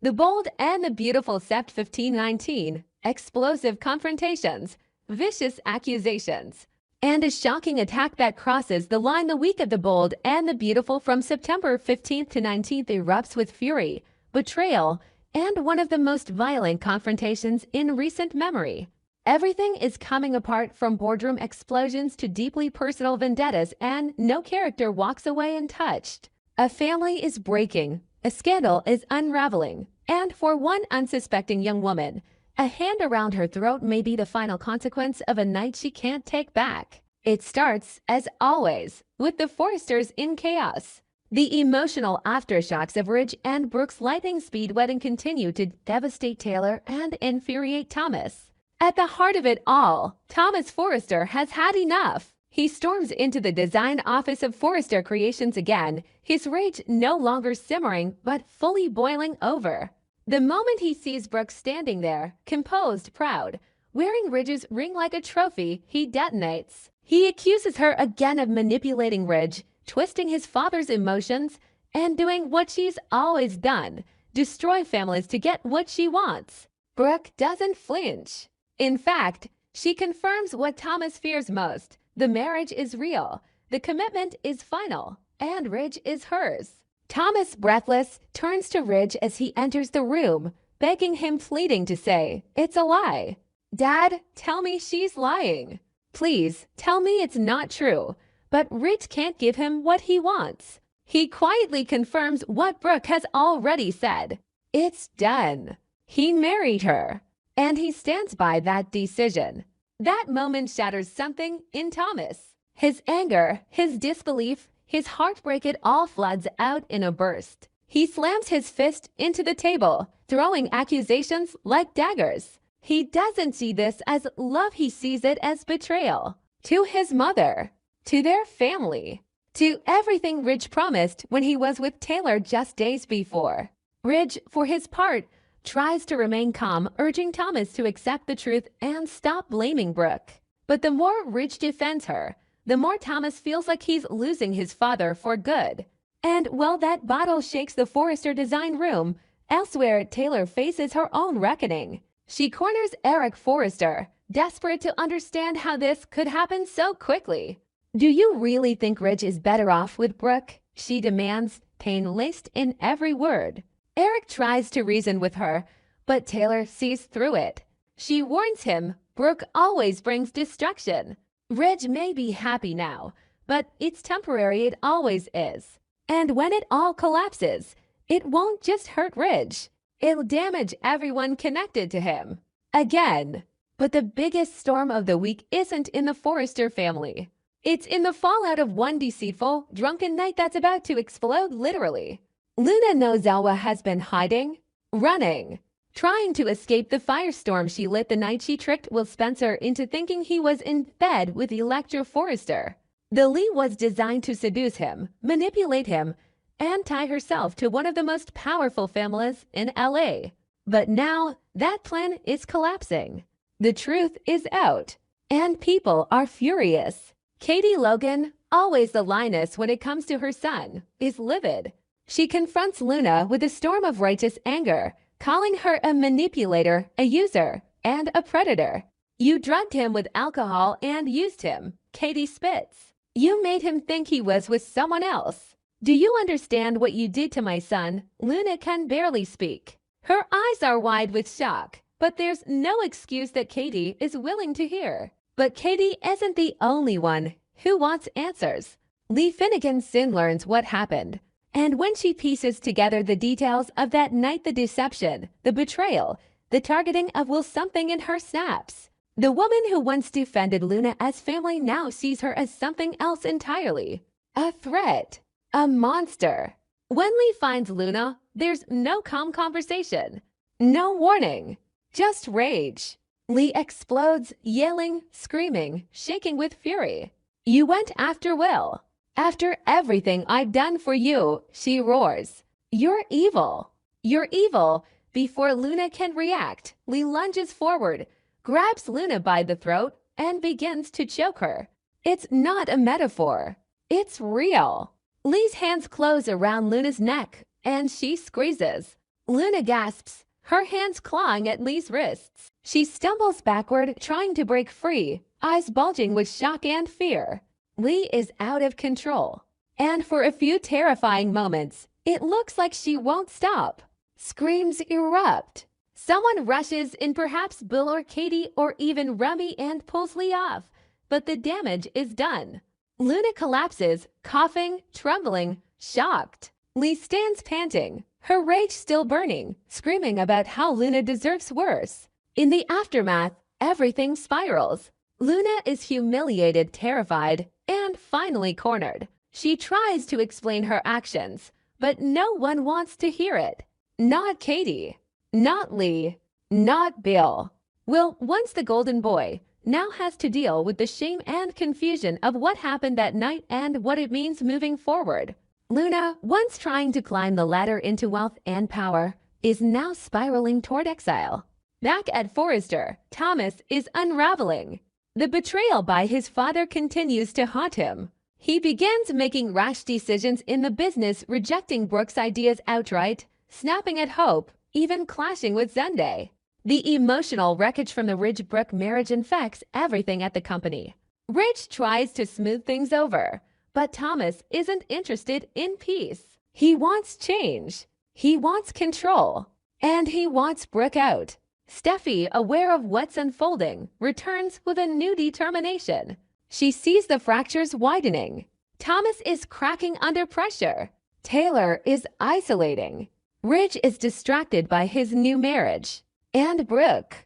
The Bold and the Beautiful Sept 1519, explosive confrontations, vicious accusations, and a shocking attack that crosses the line. The week of The Bold and the Beautiful from September 15th to 19th erupts with fury, betrayal, and one of the most violent confrontations in recent memory. Everything is coming apart, from boardroom explosions to deeply personal vendettas, and no character walks away untouched. A family is breaking, a scandal is unraveling, and for one unsuspecting young woman, a hand around her throat may be the final consequence of a night she can't take back. It starts, as always, with the Forresters in chaos. The emotional aftershocks of Ridge and Brooke's lightning speed wedding continue to devastate Taylor and infuriate Thomas. At the heart of it all, Thomas Forrester has had enough. He storms into the design office of Forrester Creations again, his rage no longer simmering but fully boiling over. The moment he sees Brooke standing there, composed, proud, wearing Ridge's ring like a trophy, he detonates. He accuses her again of manipulating Ridge, twisting his father's emotions, and doing what she's always done, destroy families to get what she wants. Brooke doesn't flinch. In fact, she confirms what Thomas fears most. The marriage is real, the commitment is final, and Ridge is hers. Thomas, breathless, turns to Ridge as he enters the room, begging him, pleading to say, "It's a lie. Dad, tell me she's lying. Please, tell me it's not true." But Ridge can't give him what he wants. He quietly confirms what Brooke has already said. It's done. He married her. And he stands by that decision. That moment shatters something in Thomas. His anger, his disbelief, his heartbreak, it all floods out in a burst. He slams his fist into the table, throwing accusations like daggers. He doesn't see this as love, he sees it as betrayal. To his mother, to their family, to everything Ridge promised when he was with Taylor just days before. Ridge, for his part, tries to remain calm, urging Thomas to accept the truth and stop blaming Brooke. But the more Ridge defends her, the more Thomas feels like he's losing his father for good. And while that bottle shakes the Forrester design room, elsewhere Taylor faces her own reckoning. She corners Eric Forrester, desperate to understand how this could happen so quickly. "Do you really think Ridge is better off with Brooke?" she demands, pain laced in every word. Eric tries to reason with her, but Taylor sees through it. She warns him, Brooke always brings destruction. Ridge may be happy now, but it's temporary, it always is. And when it all collapses, it won't just hurt Ridge. It'll damage everyone connected to him. Again. But the biggest storm of the week isn't in the Forrester family. It's in the fallout of one deceitful, drunken night that's about to explode, literally. Luna Nozawa has been hiding, running, trying to escape the firestorm she lit the night she tricked Will Spencer into thinking he was in bed with Electra Forrester. The Lee was designed to seduce him, manipulate him, and tie herself to one of the most powerful families in LA. But now that plan is collapsing. The truth is out, and people are furious. Katie Logan, always the lioness when it comes to her son, is livid. She confronts Luna with a storm of righteous anger, calling her a manipulator, a user, and a predator. "You drugged him with alcohol and used him," Katie spits. "You made him think he was with someone else. Do you understand what you did to my son?" Luna can barely speak. Her eyes are wide with shock, but there's no excuse that Katie is willing to hear. But Katie isn't the only one who wants answers. Lee Finnegan soon learns what happened. And when she pieces together the details of that night, the deception, the betrayal, the targeting of Will, something in her snaps. The woman who once defended Luna as family now sees her as something else entirely. A threat. A monster. When Lee finds Luna, there's no calm conversation. No warning. Just rage. Lee explodes, yelling, screaming, shaking with fury. "You went after Will. After everything I've done for you," she roars. "You're evil. You're evil." Before Luna can react, Lee lunges forward, grabs Luna by the throat, and begins to choke her. It's not a metaphor. It's real. Lee's hands close around Luna's neck, and she squeezes. Luna gasps, her hands clawing at Lee's wrists. She stumbles backward, trying to break free, eyes bulging with shock and fear. Lee is out of control. And for a few terrifying moments, it looks like she won't stop. Screams erupt. Someone rushes in, perhaps Bill or Katie or even Remy, and pulls Lee off. But the damage is done. Luna collapses, coughing, trembling, shocked. Lee stands panting, her rage still burning, screaming about how Luna deserves worse. In the aftermath, everything spirals. Luna is humiliated, terrified, and finally cornered. She tries to explain her actions, but no one wants to hear it. Not Katie, not Lee, not Bill. Will, once the golden boy, now has to deal with the shame and confusion of what happened that night and what it means moving forward. Luna, once trying to climb the ladder into wealth and power, is now spiraling toward exile. Back at Forrester, Thomas is unraveling. The betrayal by his father continues to haunt him. He begins making rash decisions in the business, rejecting Brooke's ideas outright, snapping at Hope, even clashing with Zende. The emotional wreckage from the Ridge-Brooke marriage infects everything at the company. Ridge tries to smooth things over, but Thomas isn't interested in peace. He wants change. He wants control. And he wants Brooke out. Steffi, aware of what's unfolding, returns with a new determination. She sees the fractures widening. Thomas is cracking under pressure. Taylor is isolating. Ridge is distracted by his new marriage. And Brooke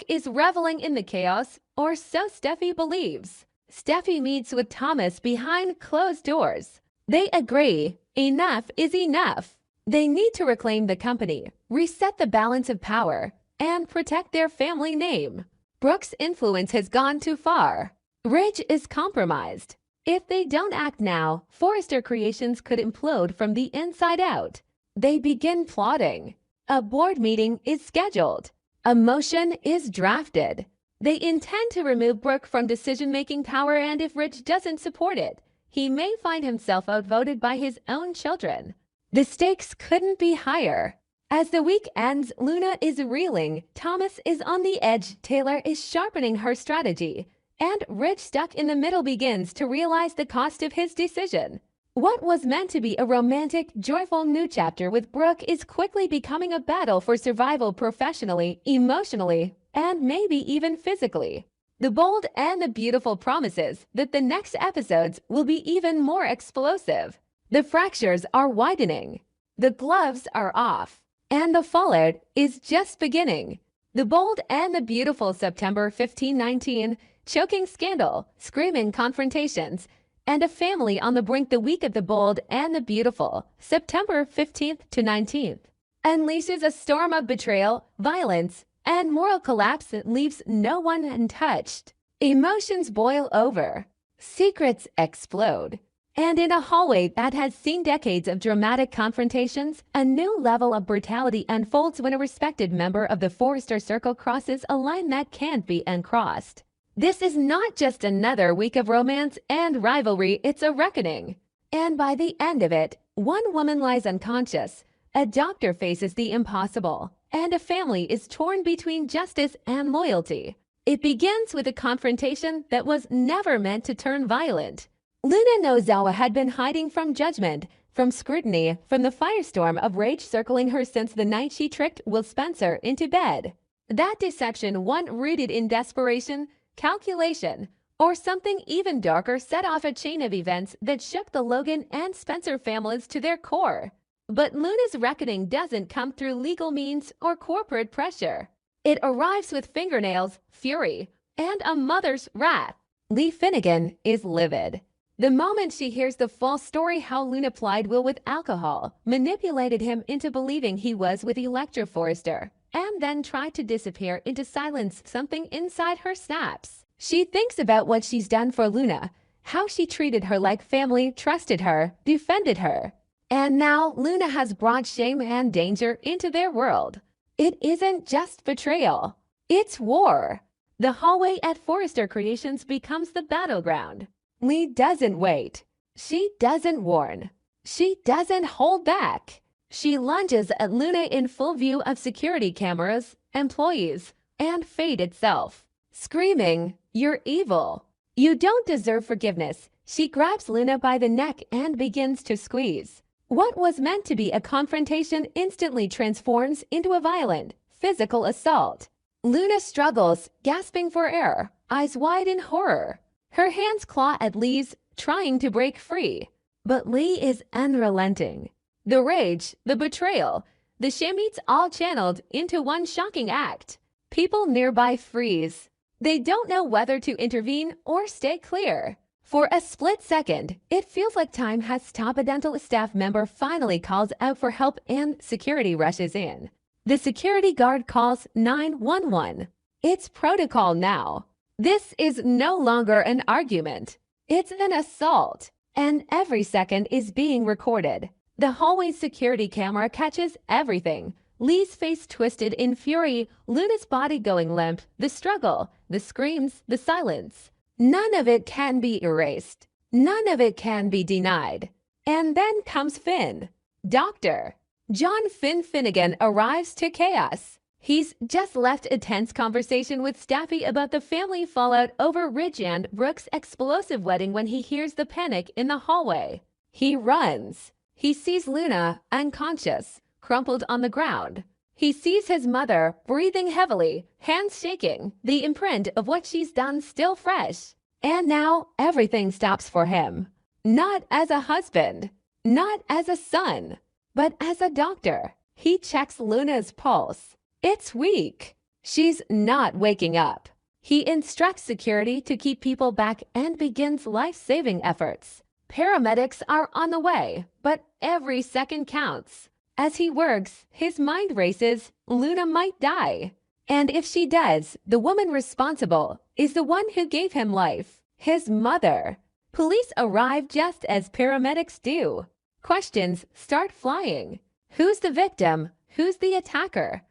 is reveling in the chaos, or so Steffi believes. Steffi meets with Thomas behind closed doors. They agree, enough is enough. They need to reclaim the company, reset the balance of power, and protect their family name. Brooke's influence has gone too far. Ridge is compromised. If they don't act now, Forrester Creations could implode from the inside out. They begin plotting. A board meeting is scheduled. A motion is drafted. They intend to remove Brooke from decision-making power, and if Ridge doesn't support it, he may find himself outvoted by his own children. The stakes couldn't be higher. As the week ends, Luna is reeling, Thomas is on the edge, Taylor is sharpening her strategy, and Ridge, stuck in the middle, begins to realize the cost of his decision. What was meant to be a romantic, joyful new chapter with Brooke is quickly becoming a battle for survival professionally, emotionally, and maybe even physically. The bold and the beautiful promises that the next episodes will be even more explosive. The fractures are widening. The gloves are off. And the fallout is just beginning. The bold and the beautiful September 15, 19, choking scandal, screaming confrontations, and a family on the brink. The week of the bold and the beautiful, September 15th to 19th, unleashes a storm of betrayal, violence, and moral collapse that leaves no one untouched. Emotions boil over. Secrets explode. And in a hallway that has seen decades of dramatic confrontations, a new level of brutality unfolds when a respected member of the Forrester Circle crosses a line that can't be uncrossed. This is not just another week of romance and rivalry, it's a reckoning. And by the end of it, one woman lies unconscious, a doctor faces the impossible, and a family is torn between justice and loyalty. It begins with a confrontation that was never meant to turn violent. Luna Nozawa had been hiding from judgment, from scrutiny, from the firestorm of rage circling her since the night she tricked Will Spencer into bed. That deception, one rooted in desperation, calculation, or something even darker, set off a chain of events that shook the Logan and Spencer families to their core. But Luna's reckoning doesn't come through legal means or corporate pressure. It arrives with fingernails, fury, and a mother's wrath. Lee Finnegan is livid. The moment she hears the full story, how Luna plied Will with alcohol, manipulated him into believing he was with Electra Forrester, and then tried to disappear into silence, something inside her snaps. She thinks about what she's done for Luna, how she treated her like family, trusted her, defended her. And now Luna has brought shame and danger into their world. It isn't just betrayal, it's war. The hallway at Forrester Creations becomes the battleground. Lee doesn't wait. She doesn't warn. She doesn't hold back. She lunges at Luna in full view of security cameras, employees, and fate itself. Screaming, "You're evil. You don't deserve forgiveness." She grabs Luna by the neck and begins to squeeze. What was meant to be a confrontation instantly transforms into a violent, physical assault. Luna struggles, gasping for air, eyes wide in horror. Her hands claw at Lee's, trying to break free. But Lee is unrelenting. The rage, the betrayal, the shame, it's all channeled into one shocking act. People nearby freeze. They don't know whether to intervene or stay clear. For a split second, it feels like time has stopped. A dental staff member finally calls out for help and security rushes in. The security guard calls 911. It's protocol now. This is no longer an argument. It's an assault, and every second is being recorded. The hallway's security camera catches everything. Lee's face twisted in fury, Luna's body going limp, the struggle, the screams, the silence. None of it can be erased. None of it can be denied. And then comes Finn. Dr. John Finn Finnegan arrives to chaos. He's just left a tense conversation with Staffy about the family fallout over Ridge and Brooke's explosive wedding when he hears the panic in the hallway. He runs. He sees Luna, unconscious, crumpled on the ground. He sees his mother, breathing heavily, hands shaking, the imprint of what she's done still fresh. And now everything stops for him. Not as a husband, not as a son, but as a doctor. He checks Luna's pulse. It's weak. She's not waking up. He instructs security to keep people back and begins life-saving efforts. Paramedics are on the way, but every second counts. As he works, his mind races. Luna might die. And if she does, the woman responsible is the one who gave him life, his mother. Police arrive just as paramedics do. Questions start flying. Who's the victim? Who's the attacker?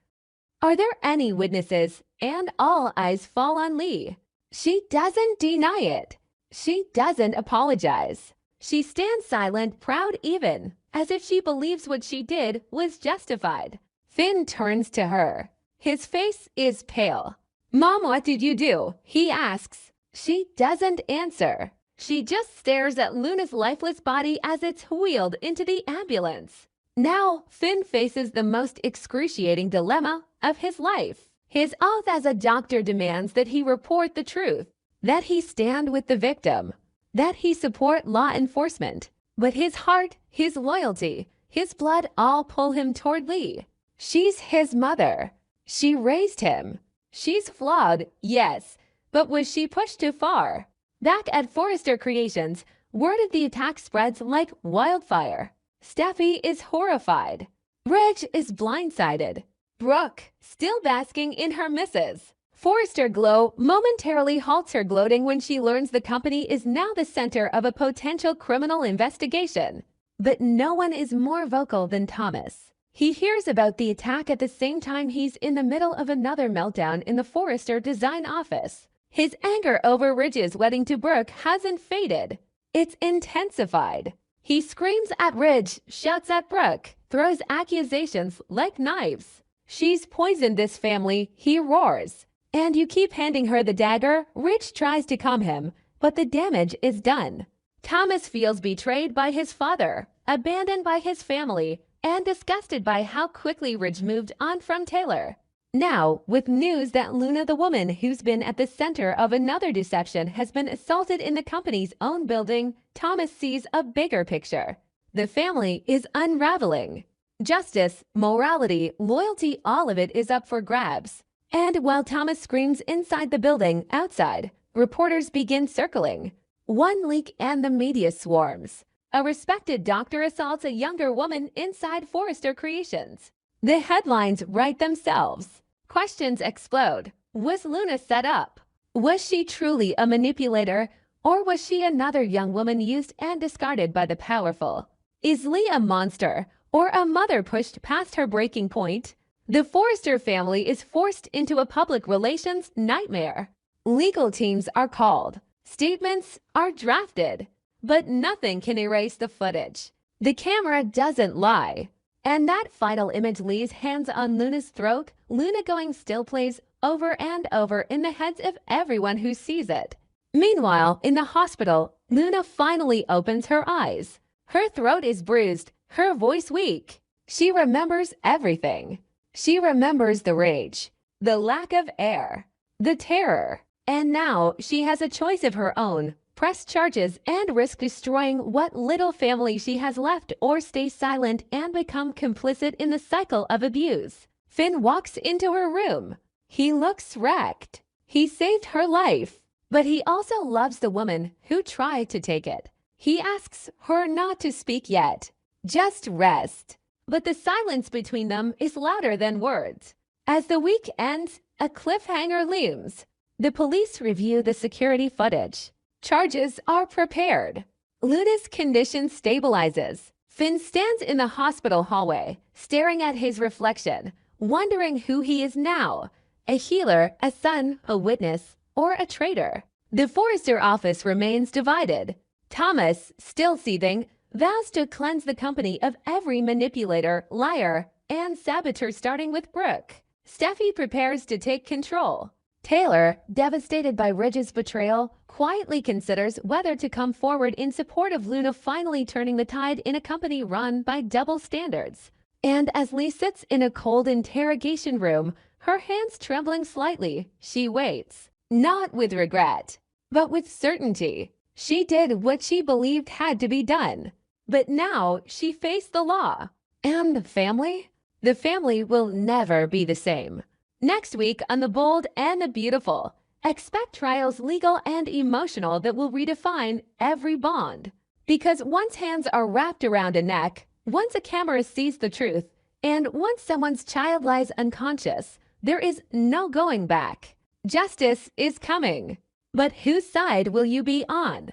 Are there any witnesses? And all eyes fall on Lee. She doesn't deny it. She doesn't apologize. She stands silent, proud even, as if she believes what she did was justified. Finn turns to her. His face is pale. "Mom, what did you do?" he asks. She doesn't answer. She just stares at Luna's lifeless body as it's wheeled into the ambulance. Now, Finn faces the most excruciating dilemma of his life. His oath as a doctor demands that he report the truth, that he stand with the victim, that he support law enforcement. But his heart, his loyalty, his blood all pull him toward Lee. She's his mother. She raised him. She's flawed, yes, but was she pushed too far? Back at Forrester Creations, word of the attack spreads like wildfire. Staffy is horrified. Ridge is blindsided. Brooke, still basking in her misses. Forrester Glow momentarily halts her gloating when she learns the company is now the center of a potential criminal investigation. But no one is more vocal than Thomas. He hears about the attack at the same time he's in the middle of another meltdown in the Forrester design office. His anger over Ridge's wedding to Brooke hasn't faded. It's intensified. He screams at Ridge, shouts at Brooke, throws accusations like knives. "She's poisoned this family," he roars. "And you keep handing her the dagger." Ridge tries to calm him, but the damage is done. Thomas feels betrayed by his father, abandoned by his family, and disgusted by how quickly Ridge moved on from Taylor. Now, with news that Luna, the woman who's been at the center of another deception, has been assaulted in the company's own building, Thomas sees a bigger picture. The family is unraveling. Justice, morality, loyalty, all of it is up for grabs. And while Thomas screams inside the building, outside, reporters begin circling. One leak and the media swarms. A respected doctor assaults a younger woman inside Forrester Creations. The headlines write themselves. Questions explode. Was Luna set up? Was she truly a manipulator? Or was she another young woman used and discarded by the powerful? Is Lee a monster? Or a mother pushed past her breaking point? The Forrester family is forced into a public relations nightmare. Legal teams are called. Statements are drafted. But nothing can erase the footage. The camera doesn't lie. And that final image leaves hands on Luna's throat, Luna going still plays over and over in the heads of everyone who sees it. Meanwhile, in the hospital, Luna finally opens her eyes. Her throat is bruised, her voice weak. She remembers everything. She remembers the rage, the lack of air, the terror. And now she has a choice of her own: press charges and risk destroying what little family she has left, or stay silent and become complicit in the cycle of abuse. Finn walks into her room. He looks wrecked. He saved her life, but he also loves the woman who tried to take it. He asks her not to speak yet, just rest. But the silence between them is louder than words. As the week ends, a cliffhanger looms. The police review the security footage. Charges are prepared. Luna's condition stabilizes. Finn stands in the hospital hallway, staring at his reflection, wondering who he is now: a healer, a son, a witness, or a traitor. The Forrester office remains divided. Thomas, still seething, vows to cleanse the company of every manipulator, liar, and saboteur, starting with Brooke. Steffi prepares to take control. Taylor, devastated by Ridge's betrayal, quietly considers whether to come forward in support of Luna finally turning the tide in a company run by double standards. And as Lee sits in a cold interrogation room, her hands trembling slightly, she waits. Not with regret, but with certainty. She did what she believed had to be done. But now she faced the law. And the family? The family will never be the same. Next week on The Bold and the Beautiful, expect trials legal and emotional that will redefine every bond. Because once hands are wrapped around a neck, once a camera sees the truth, and once someone's child lies unconscious, there is no going back. Justice is coming. But whose side will you be on?